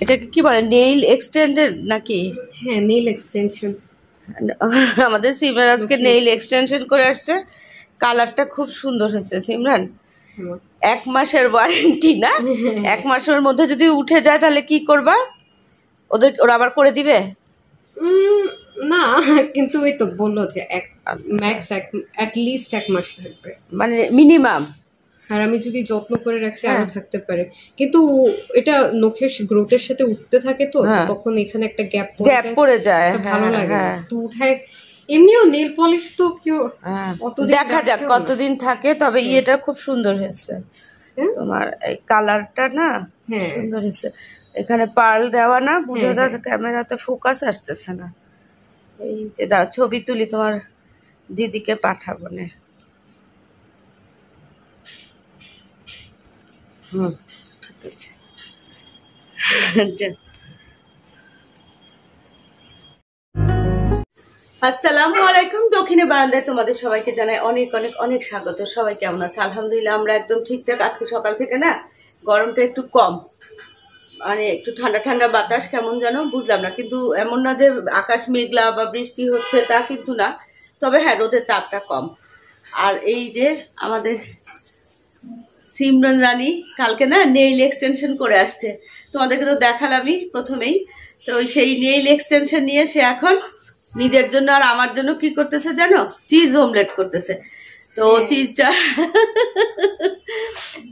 এটাকে কি বলে, নেইল এক্সটেন্ডেড নাকি? হ্যাঁ, নেইল এক্সটেনশন। আমাদের সিমরান আজকে নেইল এক্সটেনশন করে আসছে। কালারটা খুব সুন্দর হয়েছে সিমরান। 1 মাসের ওয়ারেন্টি না? 1 মাসের মধ্যে যদি উঠে যায় তাহলে কি করবা? ওরা আবার করে দিবে না, কিন্তু ওই তো বললো যে ম্যাক্স অ্যাট লিস্ট 1 মাস থাকবে, মানে মিনিমাম। আর আমি যদি যত্ন করে রাখি আরো থাকতে পারে, কিন্তু এটা নখের গ্রোথের সাথে উঠতে থাকে তো, তখন এখানে একটা গ্যাপ পড়ে যায়। ভালো লাগে তো উঠায়। এমনিও নেল পলিশ তো কেউ দেখা যাক কতদিন থাকে। তবে এটা খুব সুন্দর হয়েছে তোমার, এই কালারটা না সুন্দর হয়েছে। এখানে পার্ল দেওয়া না, বোঝা যায় ক্যামেরাতে ফোকাস আসতেছে না। এই যে দাও, ছবি তুলি তোমার দিদিকে পাঠাবো না। ঠিক আছে। আসসালামু আলাইকুম। দক্ষিণে বারান্দায় তোমাদের সবাইকে জানাই অনেক অনেক অনেক স্বাগত। সবাই কেমন আছে? আলহামদুলিল্লাহ আমরা একদম ঠিকঠাক। আজকে সকাল থেকে না গরমটা একটু কম, মানে একটু ঠান্ডা ঠান্ডা বাতাস, কেমন যেন বুঝলাম না। কিন্তু এমন না যে আকাশ মেঘলা বা বৃষ্টি হচ্ছে, তা কিন্তু না। তবে হ্যাঁ, রোদের তাপটা কম। আর এই যে আমাদের সিমরান রানী কালকে না নেইল এক্সটেনশন করে আসছে, তোমাদেরকে তো দেখালামই প্রথমেই। তো সেই নেইল এক্সটেনশন নিয়ে সে এখন নিজের জন্য আর আমার জন্য কি করতেছে জানো? চিজ অমলেট করতেছে। তো চিজটা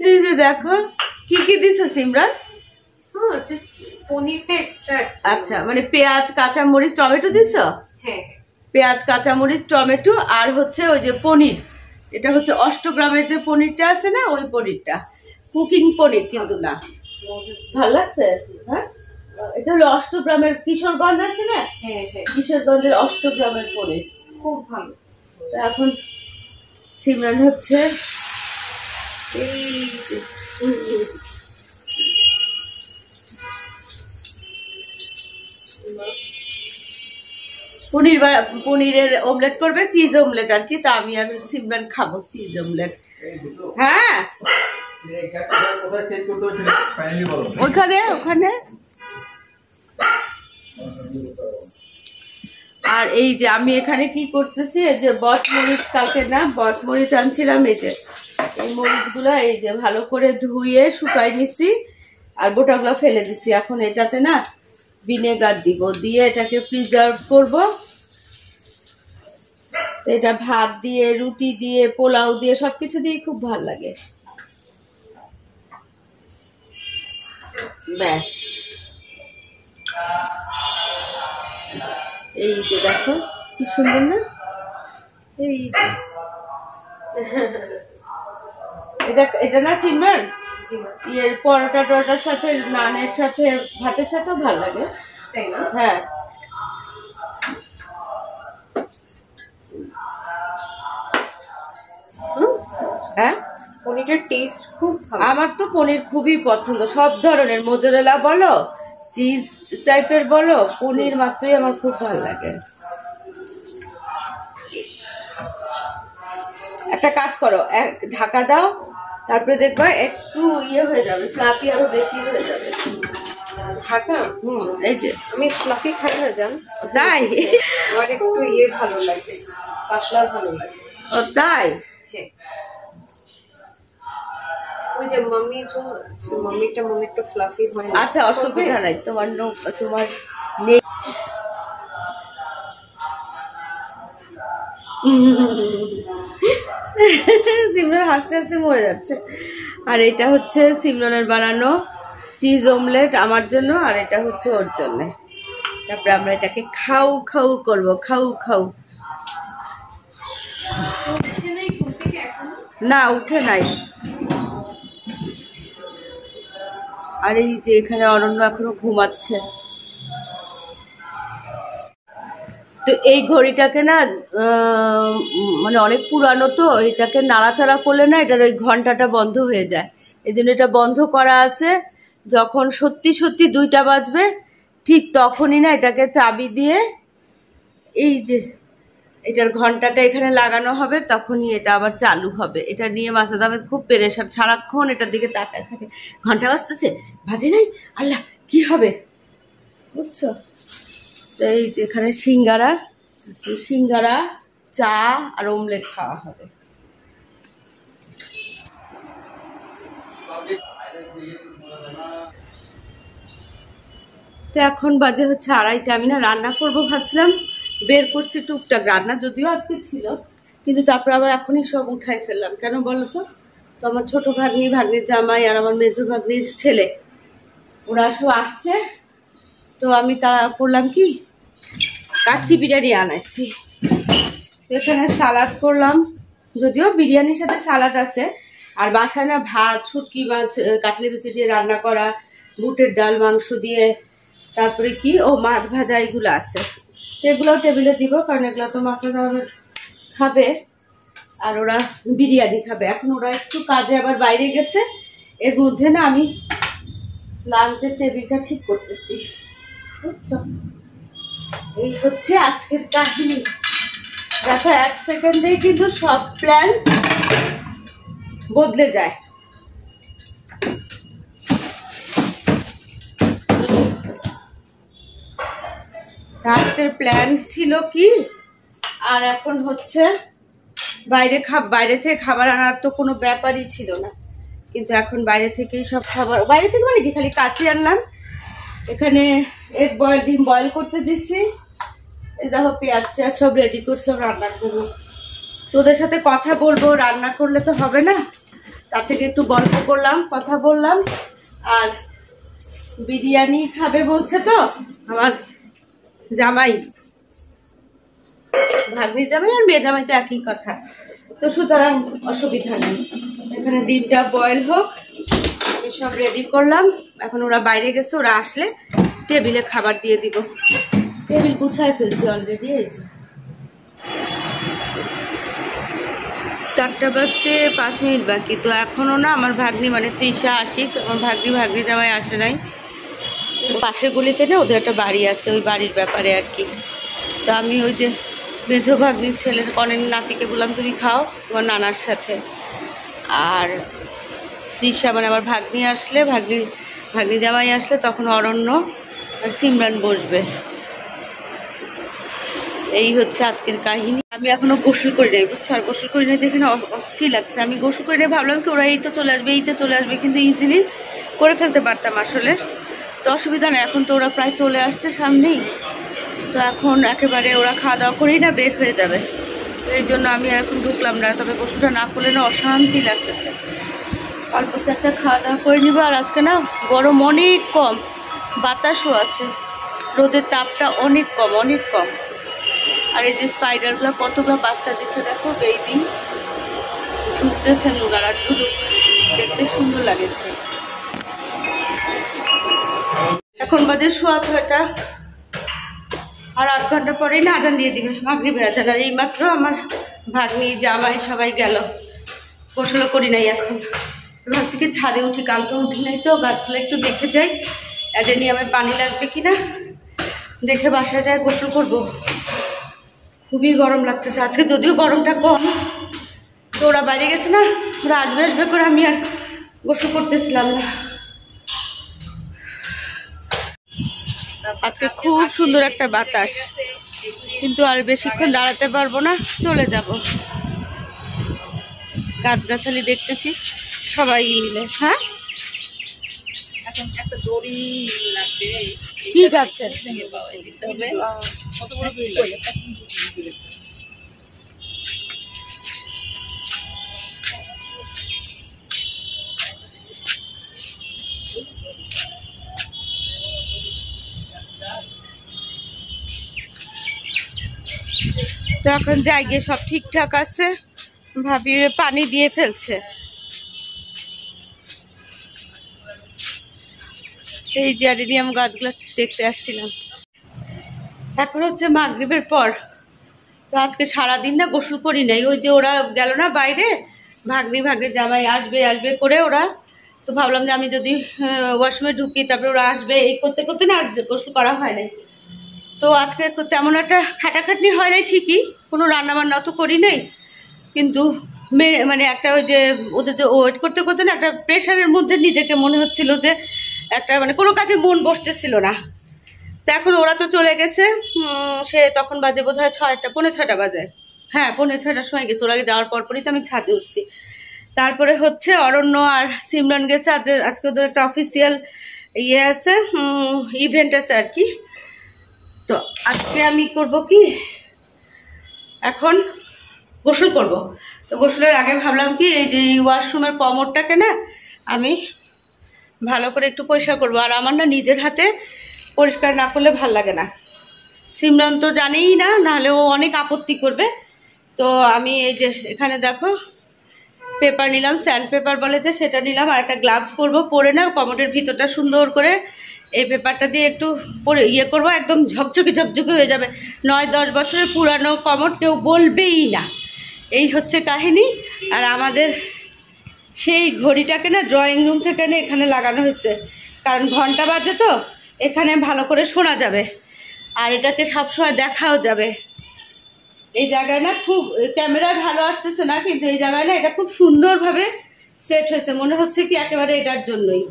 এই যে দেখো, কি কি দিছো সিমরান? পনিরটা এক্সট্রা। আচ্ছা, মানে পেঁয়াজ, কাঁচামরিচ, টমেটো দিছো? হ্যাঁ, পেঁয়াজ, কাঁচামরিচ, টমেটো, আর হচ্ছে ওই যে পনির। এটা হচ্ছে 8 গ্রামের যে পনিরটা আছে না, ওই পনিরটা। কুকিং পনির কিন্তু না। ভালো লাগছে? হ্যাঁ, এটা হলো 8 গ্রামের, কিশোরগঞ্জ আছে না? হ্যাঁ হ্যাঁ, কিশোরগঞ্জের 8 গ্রামের পনির, খুব ভালো। এখন সিমরান হচ্ছে এই পনিরের অমলেট করবে, চিজ অমলেট আর কি। তা আমি আর সিমরান খাবো চিজ অমলেট। হ্যাঁ, ওখানে ওখানে। আর এই যে আমি এখানে কি করতেছি, এই যে বটমরিচ, কালকে না বটমরিচ আনছিলাম, এই যে এই মরিচগুলো এই যে ভালো করে ধুয়ে শুকাই নিছি, আর গোটাগুলো ফেলে দিছি। এখন এটাতে না ভিনেগার দিব, দিয়ে এটাকে প্রিজার্ভ করব। এটা ভাত দিয়ে, রুটি দিয়ে, পোলাও দিয়ে, সবকিছু দিয়ে খুব ভালো লাগে। ব্যাস, এই যে দেখো কি সুন্দর না? এই এটা না সিমরান, এর পরোটা টরোটার সাথে, নানের সাথে, ভাতের সাথেও ভালো লাগে। হ্যাঁ, হ্যাঁ, পনিরের টেস্ট খুব ভালো। আমার তো পনির খুবই পছন্দ, সব ধরনের, মোজারেলা বলো, চিজ টাইপের বলো, পনির মাত্রই আমার খুব ভালো লাগে। একটা কাজ করো, ঢাকা দাও, তারপরে দেখবা একটু ইয়ে হয়ে যাবে, ফ্লাফি আরো বেশি হয়ে যাবে। ঢাকা? এই যে আমি ফ্লাফি খাই না জান। তাই? আমার একটু ইয়ে ভালো লাগে, পাতলা ভালো লাগে। ও তাই? ওই যে মাম্মিটা মনে একটু ফ্লাফি হয়। আচ্ছা, অসুবিধা নাই, তোমার নেই। সিমরান হাসতে হাসতে মরে যাচ্ছে। আর এটা হচ্ছে সিমরানের বানানো চিজ অমলেট আমার জন্য, আর এটা হচ্ছে ওর জন্য। তারপরে আমরা এটাকে খাও খাও করবো, খাও খাও। না, উঠে নাই। আর এই যে এখানে অরণ্য এখনো ঘুমাচ্ছে। তো এই ঘড়িটাকে না মানে অনেক পুরানো, তো এটাকে নাড়াচাড়া করলে না এটার ওই ঘন্টাটা বন্ধ হয়ে যায়। এই জন্য এটা বন্ধ করা আছে। যখন সত্যি সত্যি 2টা বাজবে ঠিক তখনই না এটাকে চাবি দিয়ে এই যে এটার ঘন্টাটা এখানে লাগানো হবে, তখনই এটা আবার চালু হবে। এটা নিয়ে মাসাদ আহমেদ খুব পেরেশান, সারাক্ষণ এটার দিকে তাকায় থাকে। ঘন্টা বাজতেছে, বাজে নাই, আল্লাহ কি হবে বুঝছো? এই যে এখানে সিঙ্গারা চা আর অমলেট খাওয়া হবে। তো এখন বাজে হচ্ছে 2:30। আমি না রান্না করবো ভাবছিলাম, বের করছি টুকটাক রান্না, যদিও আজকে ছিল, কিন্তু তারপর আবার এখনই সব উঠাই ফেললাম। কেন বলো তো? তো আমার ছোট ভাগ্নির জামাই আর আমার মেজো ভাগ্নির ছেলে ওরা সব আসছে। তো আমি তা করলাম কি, কাচ্চি বিরিয়ানি আনাইছি। তো এখানে সালাদ করলাম, যদিও বিরিয়ানির সাথে সালাদ আছে। আর বাসায় না ভাত, শুটকি মাছ, কাটলি বিচি দিয়ে রান্না করা, বুটের ডাল, মাংস দিয়ে, তারপরে কি মাছ ভাজা, এগুলো আছে। তো এগুলোও টেবিলে দিব, কারণ এগুলো তো মাছ খাবে আর ওরা বিরিয়ানি খাবে। এখন ওরা একটু কাজে আবার বাইরে গেছে, এর মধ্যে না আমি লাঞ্চের টেবিলটা ঠিক করতেছি, বুঝছো? এই হচ্ছে আজকের কাহিনী। দেখো 1 সেকেন্ডেই কিন্তু সব প্ল্যান বদলে যায়। আজকের প্ল্যান ছিল কি, আর এখন হচ্ছে বাইরে থেকে খাবার আনার তো কোনো ব্যাপারই ছিল না, কিন্তু এখন বাইরে থেকেই সব খাবার, বাইরে থেকে মানে কি খালি কাচ্চি আনলাম। এখানে ডিম বয়েল করতে দিচ্ছি। এই দেখো পেঁয়াজ টেয়াজ সব রেডি করছিলাম রান্না করবো। তোদের সাথে কথা বলবো, রান্না করলে তো হবে না, তার থেকে একটু গল্প করলাম, কথা বললাম। আর বিরিয়ানি খাবে বলছে তো আমার জামাই, ভাগ্নির জামাই আর মেয়ে জামাই তো একই কথা, তো সুতরাং অসুবিধা নেই। এখানে ডিমটা বয়েল হোক, আমি সব রেডি করলাম। এখন ওরা বাইরে গেছে, ওরা আসলে টেবিলে খাবার দিয়ে দিব। টেবিল গুছায় ফেলছি অলরেডি। এই যে 4টা বাজতে 5 মিনিট বাকি, তো এখনো না আমার ভাগ্নি মানে তৃষা আসিক, আমার ভাগ্নি জামাই আসে নাই। পাশের গলিতে না ওদের একটা বাড়ি আছে, ওই বাড়ির ব্যাপারে আর কি। তো আমি ওই যে মেজো ভাগ্নির ছেলের কনের নাতিকে বললাম তুমি খাও তোমার নানার সাথে। আর তৃষা মানে আমার ভাগ্নি আসলে, ভাগ্নি জামাই আসলে তখন অরণ্য আর সিমরান বসবে। এই হচ্ছে আজকের কাহিনী। আমি এখনো গোসল করি নাই, বুঝছো? আর গোসল করি নাই দেখে না অস্থির লাগছে। আমি গোসল করি নাই, ভাবলাম কি ওরা এই তো চলে আসবে, কিন্তু ইজিলি করে ফেলতে পারতাম আসলে। তো অসুবিধা নেই, এখন তো ওরা প্রায় চলে আসছে সামনেই। তো এখন একেবারে ওরা খাওয়া দাওয়া করেই না বের হয়ে যাবে, তো এই জন্য আমি এখন ঢুকলাম না। তবে গোসলটা না করলে না অশান্তি লাগতেছে। অল্প 4টা খাওয়া দাওয়া করে নিবো। আর আজকে না গরম অনেক কম, বাতাসও আছে, রোদের তাপটা অনেক কম। আর এই যে স্পাইডারগুলো কতগুলো বাচ্চা দিচ্ছে দেখো, বেবি ঝুলতেছেন ওনারা, ঝুলুক, দেখতে সুন্দর লাগে। এখন বাজে 6:15, আর 8 ঘন্টা পরেই না আজান দিয়ে দিবে, মাগরিবের আজান। আর এইমাত্র আমার ভাগ্নি জামাই সবাই গেল, গোসলও করি নাই এখন। ভাবছি কি ছাদে উঠি, কালকে উঠি নাই তো, গাছগুলো একটু দেখে যাই, অ্যাডেনিয়ামের পানি লাগবে কিনা দেখে বাসায় যাই, গোসল করবো। খুবই গরম লাগতেছে আজকে, যদিও গরমটা কম। তো ওরা বাইরে গেছে না, ওরা আসবে করে আমি আর গোসল করতেছিলাম না। আজকে খুব সুন্দর একটা বাতাস, কিন্তু আর বেশিক্ষণ দাঁড়াতে পারবো না, চলে যাব। গাছগাছালি দেখতেছি সবাই মিলে। হ্যাঁ, এখন একটা দড়ি লাগবে। কি গাছের দিতে হবে? তো এখন যাই গিয়ে সব ঠিকঠাক আছে, ভাবি পানি দিয়ে ফেলছে। এই যে অ্যাডেনিয়াম গাছগুলো দেখতে আসছিলাম। এখন হচ্ছে মাগরিবের পর। তো আজকে সারাদিন না গোসল করি নাই, ওই যে ওরা গেল না বাইরে, ভাগ্নির জামাই আসবে করে ওরা। তো ভাবলাম যে আমি যদি ওয়াশরুমে ঢুকি, তারপরে ওরা আসবে, এই করতে করতে না আর গোসল করা হয় নাই। তো আজকে তেমন একটা খাটাখাটনি হয় নাই ঠিকই, কোনো রান্নাবান্না তো করি নাই, কিন্তু মানে একটা ওই যে ওদের যে ওয়েট করতে করতে না একটা প্রেশারের মধ্যে নিজেকে মনে হচ্ছিল যে একটা মানে কোনো কাজে মন বসতেছিল না। তো এখন ওরা তো চলে গেছে, সে তখন বাজে বোধ হয় 6টা, পৌনে 6টা বাজে, হ্যাঁ পৌনে 6টার সময় গেছে। ওরা যাওয়ার পরপরই তো আমি ছাদে উঠছি। তারপরে হচ্ছে অরণ্য আর সিমরান গেছে, আজকে ওদের একটা অফিসিয়াল ইয়ে আছে, ইভেন্ট আছে আর কি। তো আজকে আমি করব কি, এখন গোসল করব। তো গোসলের আগে ভাবলাম কি, এই যে ওয়াশরুমের কমোডটাকে না আমি ভালো করে একটু পরিষ্কার করবো। আর আমার না নিজের হাতে পরিষ্কার না করলে ভাল লাগে না। সিমরান তো জানেই না, নাহলে ও অনেক আপত্তি করবে। তো আমি এই যে এখানে দেখো পেপার নিলাম, স্যান্ড পেপার বলে যে, সেটা নিলাম। আর একটা গ্লাভস পরবো, পরে না কমোডের ভিতরটা সুন্দর করে এই পেপারটা দিয়ে একটু পরে ইয়ে করবো, একদম ঝকঝকে ঝকঝকে হয়ে যাবে। 9-10 বছরের পুরানো কমোড, কেউ বলবেই না। এই হচ্ছে কাহিনী। আর আমাদের সেই ঘড়িটাকে না ড্রয়িং রুম থেকে না এখানে লাগানো হয়েছে, কারণ ঘন্টা বাজে তো এখানে ভালো করে শোনা যাবে, আর এটাকে সবসময় দেখাও যাবে। এই জায়গায় না খুব, ক্যামেরায় ভালো আসতেছে না, কিন্তু এই জায়গায় না এটা খুব সুন্দরভাবে সেট হয়েছে। মনে হচ্ছে কি একেবারে এটার জন্যই,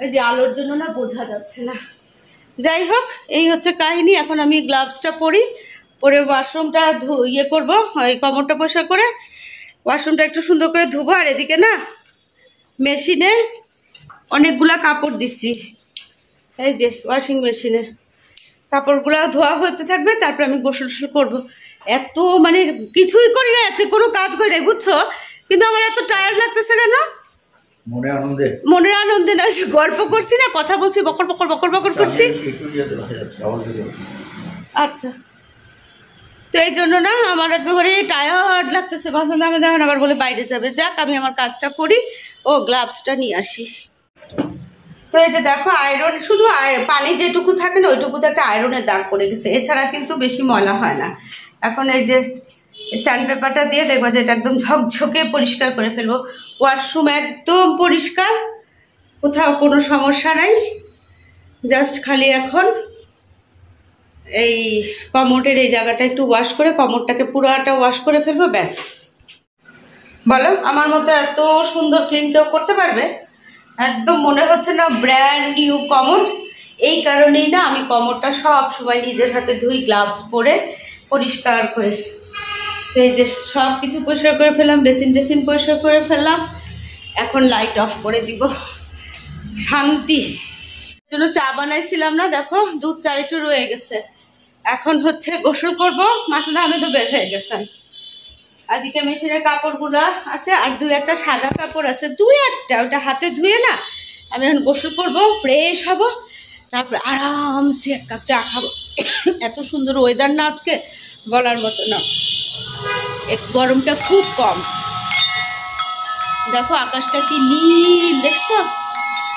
এই যে আলোর জন্য না বোঝা যাচ্ছে না। যাই হোক, এই হচ্ছে কাহিনী। এখন আমি গ্লাভসটা পরি, পরে ওয়াশরুমটা ইয়ে করবো, এই কমরটা পরিষ্কার করে ওয়াশরুমটা একটু সুন্দর করে ধুবো। আর এদিকে না মেশিনে অনেকগুলা কাপড় দিচ্ছি, এই যে ওয়াশিং মেশিনে কাপড়গুলো ধোয়া হতে থাকবে, তারপর আমি গোসল টোসল করবো। এত মানে কিছুই করি না আজকে, কোনো কাজ করি নাই বুঝছো, কিন্তু আমার এত টায়ার্ড লাগতেছে কেন? মনের আনন্দে না, গল্প করছি না, কথা বলছি, বকর বকর বকর বকর করছি। আচ্ছা, তো এই জন্য না আমার একেবারে টায়ার্ড লাগতেছে। বাসন দামে দেখেন আবার বলে বাইরে যাবে। যাক, আমি আমার কাজটা করি, ও গ্লাভসটা নিয়ে আসি। তো এই যে দেখো আয়রন, শুধু পানি যেটুকু থাকে না ওইটুকুতে একটা আয়রনের দাগ পড়ে গেছে, এছাড়া কিন্তু বেশি ময়লা হয় না। এখন এই যে স্যান্ড পেপারটা দিয়ে দেখবো যে এটা একদম ঝকঝকে পরিষ্কার করে ফেলবো। ওয়াশরুম একদম পরিষ্কার, কোথাও কোনো সমস্যা নাই। জাস্ট খালি এখন এই কমোডের এই জায়গাটা একটু ওয়াশ করে কমোডটাকে পুরোটা ওয়াশ করে ফেলবো, ব্যাস। বলো, আমার মতো এত সুন্দর ক্লিন কেউ করতে পারবে? একদম মনে হচ্ছে না ব্র্যান্ড নিউ কমোড। এই কারণেই না আমি কমোডটা সব সময় নিজের হাতে ধুই, গ্লাভস পরে পরিষ্কার করে। তো এই যে সব কিছু পরিষ্কার করে ফেললাম, বেসিন টেসিন পরিষ্কার করে ফেললাম। এখন লাইট অফ করে দিব, শান্তি। জন্য চা বানাইছিলাম না, দেখো দুধ চা একটু রয়ে গেছে। এখন হচ্ছে গোসল করবো, মাসুদ আহমেদও বের হয়ে গেছেন। আদিকে মেশিনের কাপড়গুলো আছে, আর 2-1টা সাদা কাপড় আছে, 2-1টা, ওটা হাতে ধুয়ে না আমি এখন গোসল করবো, ফ্রেশ হব, তারপর আরামসে এক কাপ চা খাবো। এত সুন্দর ওয়েদার না আজকে, বলার মতো না। গরমটা খুব কম, দেখো আকাশটা কি নীল দেখছো।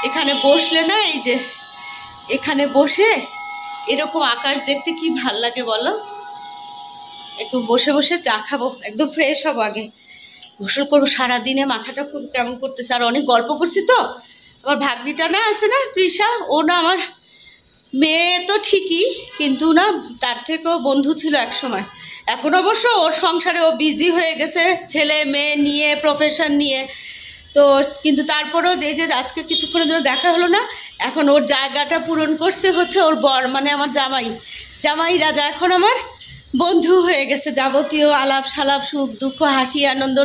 এখানে বসলে না, এই যে এখানে বসে এরকম আকাশ দেখতে কি ভাল লাগে বলো। একটু বসে বসে চা খাবো, একদম ফ্রেশ হবো, আগে গোসল করবো। সারাদিনে মাথাটা খুব কেমন করতেছে, আর অনেক গল্প করছি তো। আমার ভাগ্নিটা না আছে না, তৃষা, ও না আমার মেয়ে তো ঠিকই, কিন্তু না তার থেকেও বন্ধু ছিল এক সময়। এখন অবশ্য ওর সংসারে ও বিজি হয়ে গেছে, ছেলে মেয়ে নিয়ে, প্রফেশন নিয়ে। তো কিন্তু তারপরেও এই যে আজকে কিছুক্ষণের জন্য দেখা হলো না, এখন ওর জায়গাটা পূরণ করছে হচ্ছে ওর বর, মানে আমার জামাই রাজা এখন আমার বন্ধু হয়ে গেছে। যাবতীয় আলাপ সালাপ, সুখ দুঃখ, হাসি আনন্দ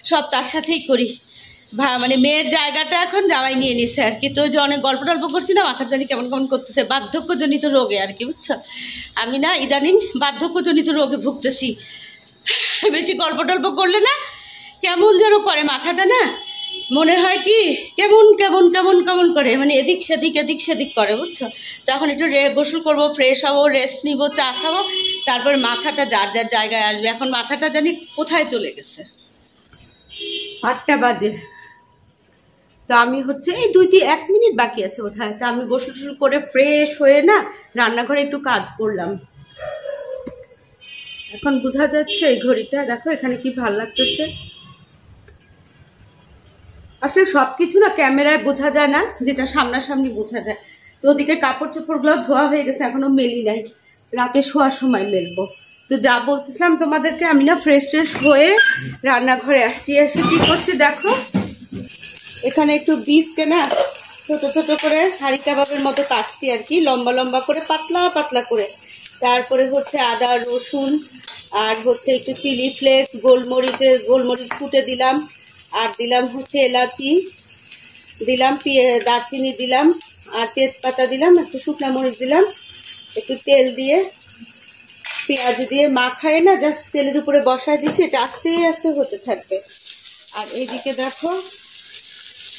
সব তার সাথেই করি। মানে মেয়ের জায়গাটা এখন জামাই নিয়ে নিছে আর কি। তো যে অনেক গল্প টল্প করছি না, মাথার জানি কেমন কেমন করতেছে, বার্ধক্যজনিত রোগে আর কি, বুঝছো। আমি না ইদানিং বার্ধক্যজনিত রোগে ভুগতেছি। বেশি গল্প টল্প করলে না কেমন যেন করে মাথাটা, না মনে হয় কি কেমন কেমন কেমন কেমন করে, মানে এদিক সেদিক করে, বুঝছো। তখন একটু গোসল করবো, ফ্রেশ হবো, রেস্ট নিব, চা খাবো, তারপরে মাথাটা যার যার জায়গায় আসবে। এখন মাথাটা জানি কোথায় চলে গেছে। 8টা বাজে, তো আমি হচ্ছে এই 2-1 মিনিট বাকি আছে কোথায়, তা আমি গোসল টোসল করে ফ্রেশ হয়ে না রান্নাঘরে একটু কাজ করলাম। এখন বোঝা যাচ্ছে এই ঘড়িটা, দেখো এখানে কি ভালো লাগতেছে। আসলে সবকিছু না ক্যামেরায় বোঝা যায় না, যেটা সামনাসামনি বোঝা যায়। তো ওদিকে কাপড় চোপড়গুলো ধোয়া হয়ে গেছে, এখনো মেলি নাই, রাতে শোয়ার সময় মেলবো। তো যা বলতেছিলাম তোমাদেরকে, আমি না ফ্রেশ হয়ে রান্নাঘরে আসছি। এসে কি করছি দেখো, এখানে একটু বিফকে না ছোট ছোট করে হাঁড়ি কাবাবের মতো কাটছি আর কি, লম্বা লম্বা করে, পাতলা পাতলা করে। তারপরে হচ্ছে আদা রসুন আর হচ্ছে একটু চিলি ফ্লেক্স, গোলমরিচ কুটে দিলাম, আর দিলাম হচ্ছে এলাচি দিলাম, দারচিনি দিলাম, আর তেজপাতা দিলাম, একটু শুকনো মরিচ দিলাম, একটু তেল দিয়ে পেঁয়াজ দিয়ে মাখায় না জাস্ট তেলের উপরে বসায় দিচ্ছি, এটা আস্তে আস্তে হতে থাকবে। আর এইদিকে দেখো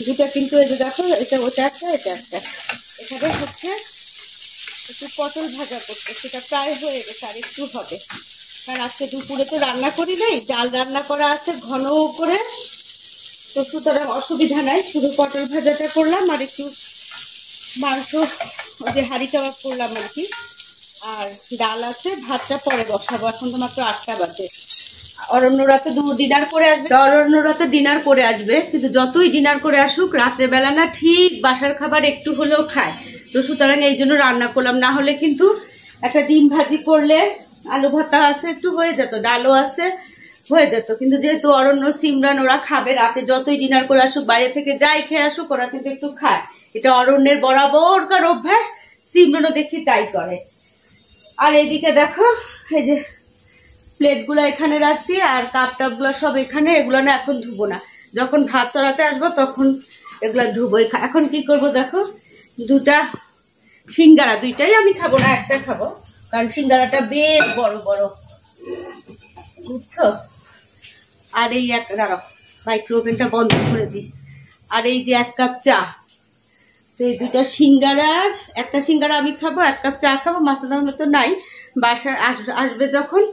দুটা কিন্তু এই যে দেখো এটা ওটা একটা এটা একটা, এখানে হচ্ছে একটু পটল ভাজা করতে, সেটা প্রায় হয়ে গেছে, আর একটু হবে, কারণ আজকে দুপুরে তো রান্না করি নাই, ডাল রান্না করা আছে ঘন করে, তো সুতরাং অসুবিধা নাই, শুধু পটল ভাজাটা করলাম আর একটু মাংস ওই যে হাঁড়ি কাবাব করলাম আর কি, আর ডাল আছে, ভাতটা পরে বসাবো, এখন তো মাত্র 8টা বাজে। অরণ্যরা তো ডিনার করে আসবে, কিন্তু যতই ডিনার করে আসুক রাত্রেবেলা না ঠিক বাসার খাবার একটু হলেও খায়, তো সুতরাং এই জন্য রান্না করলাম, না হলে কিন্তু একটা ডিম ভাজি করলে, আলু ভাতা আছে একটু হয়ে যেত, ডালও আছে হয়ে যেত, কিন্তু যেহেতু অরণ্য সিমরান ওরা খাবে রাতে, যতই ডিনার করে আসুক বাইরে থেকে যাই খেয়ে আসুক ওরা কিন্তু একটু খায়, এটা অরণ্যের বরাবরকার অভ্যাস, সিমরানও দেখি তাই করে। আর এইদিকে দেখো এই যে প্লেটগুলো এখানে রাখছি, আর কাপ টাপগুলো সব এখানে, এগুলো না এখন ধুবো না, যখন ভাত চড়াতে আসবো তখন এগুলো ধুবো। এখন কি করব দেখো, দুটা সিঙ্গারা, দুইটাই আমি খাবো না, একটা খাবো, কারণ সিঙ্গারাটা বেশ বড় বড়, বুঝছো। আর এই একটা দাঁড়াও, মাইক্রোওভেনটা বন্ধ করে দিই, আর এই যে 1 কাপ চা, তো এই দুটা সিঙ্গারার, একটা সিঙ্গারা আমি খাবো, 1 কাপ চা খাবো, মাছটা তো নাই, বাসায় আসবে যখন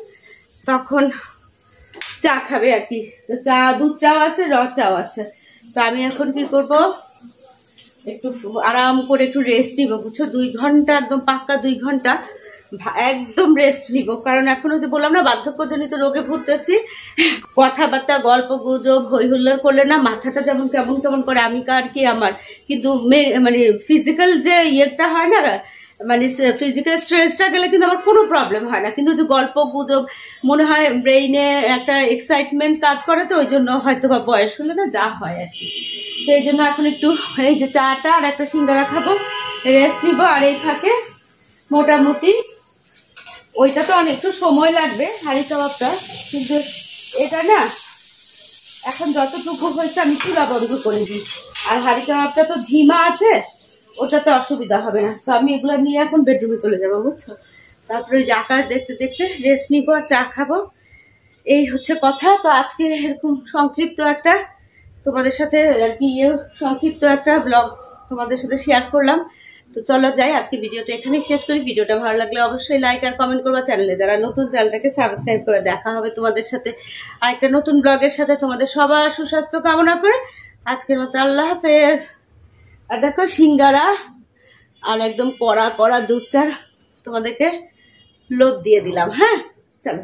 তখন চা খাবে আর কি, তো চা দুধ চাও আছে, র চাও আছে, তো আমি এখন কি করব, একটু আরাম করে একটু রেস্ট নিব, বুঝছো, 2 ঘন্টা একদম পাক্কা 2 ঘন্টা একদম রেস্ট নিব, কারণ এখনো যে বললাম না বার্ধক্যজনিত রোগে ভুগতেছি, কথাবার্তা গল্প গুজব হই হুল্লোড় করলে না মাথাটা যেমন কেমন কেমন করে, আমি কার কি আমার, কিন্তু মানে ফিজিক্যাল যে ইয়েটা হয় না, মানে ফিজিক্যাল স্ট্রেসটা গেলে কিন্তু আমার কোনো প্রবলেম হয় না, কিন্তু যে গল্প গুজব মনে হয় ব্রেইনে একটা এক্সাইটমেন্ট কাজ করে, তো ওই জন্য হয়তো বা বয়স হলে না যা হয় আর কি, তো এই জন্য এখন একটু এই যে চাটা আর একটা সিঙ্গারা খাবো, রেস্ট নিব, আর এই ফাঁকে মোটামুটি ওইটা তো অনেকটু সময় লাগবে হাঁড়ি কাবাবটা, কিন্তু এটা না এখন যতটুকু হয়েছে আমি চুলা বন্ধ করে দিই, আর হাঁড়ি কাবাবটা তো ধিমা আছে, ওটাতে অসুবিধা হবে না, তো আমি এগুলো নিয়ে এখন বেডরুমে চলে যাবো, বুঝছো, তারপরে ওই আকাশ দেখতে দেখতে রেস্ট নিবো আর চা খাবো, এই হচ্ছে কথা। তো আজকে এরকম সংক্ষিপ্ত একটা তোমাদের সাথে আর কি সংক্ষিপ্ত একটা ব্লগ তোমাদের সাথে শেয়ার করলাম, তো চলো যাই, আজকে ভিডিওটা এখানেই শেষ করি। ভিডিওটা ভালো লাগলে অবশ্যই লাইক আর কমেন্ট করবা, চ্যানেলে যারা নতুন চ্যানেলটাকে সাবস্ক্রাইব করে। দেখা হবে তোমাদের সাথে আরেকটা নতুন ব্লগের সাথে, তোমাদের সবার সুস্বাস্থ্য কামনা করে আজকের মতো আল্লাহ হাফেজ। আর দেখো সিঙ্গারা আর একদম কড়া কড়া দুধ চা তোমাদেরকে লোভ দিয়ে দিলাম, হ্যাঁ চলো।